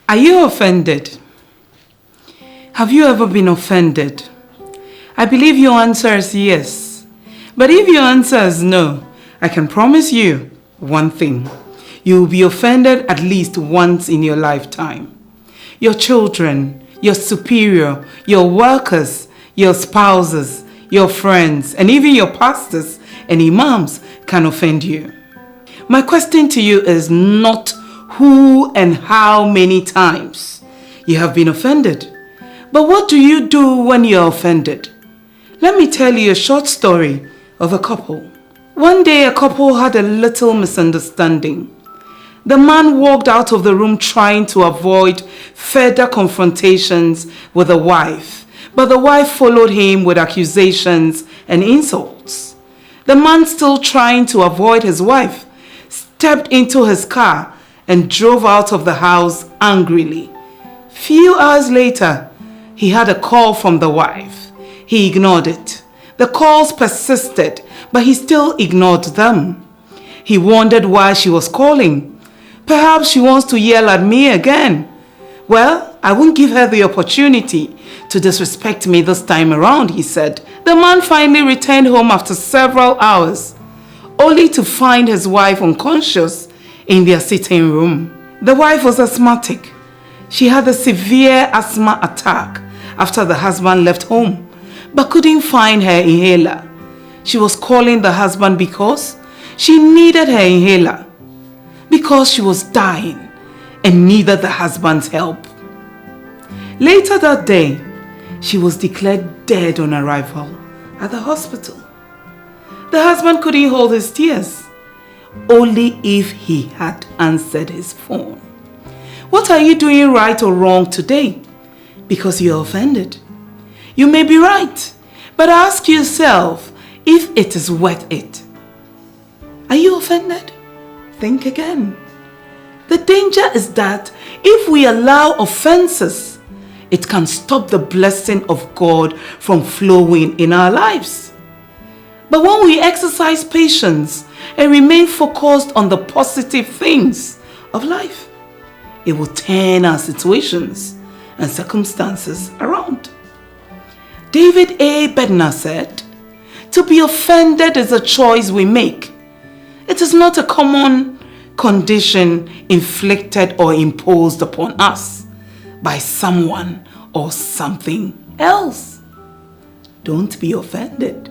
Are you offended? Have you ever been offended? I believe your answer is yes. But if your answer is no, I can promise you one thing. You will be offended at least once in your lifetime. Your children, your superior, your workers, your spouses, your friends, and even your pastors and imams can offend you. My question to you is not who and how many times you have been offended, but what do you do when you're offended? Let me tell you a short story of a couple. One day a couple had a little misunderstanding. The man walked out of the room trying to avoid further confrontations with the wife, but the wife followed him with accusations and insults. The man, still trying to avoid his wife, stepped into his car and drove out of the house angrily. Few hours later, he had a call from the wife. He ignored it. The calls persisted, but he still ignored them. He wondered why she was calling. Perhaps she wants to yell at me again. Well, I won't give her the opportunity to disrespect me this time around, he said. The man finally returned home after several hours, only to find his wife unconscious in their sitting room. The wife was asthmatic. She had a severe asthma attack after the husband left home, but couldn't find her inhaler. She was calling the husband because she needed her inhaler, because she was dying and needed the husband's help. Later that day, she was declared dead on arrival at the hospital. The husband couldn't hold his tears, only if he had answered his phone. What are you doing right or wrong today? Because you're offended. You may be right, but ask yourself if it is worth it. Are you offended? Think again. The danger is that if we allow offenses, it can stop the blessing of God from flowing in our lives. But when we exercise patience and remain focused on the positive things of life, it will turn our situations and circumstances around. David A. Bednar said, "To be offended is a choice we make. It is not a common condition inflicted or imposed upon us by someone or something else." Don't be offended.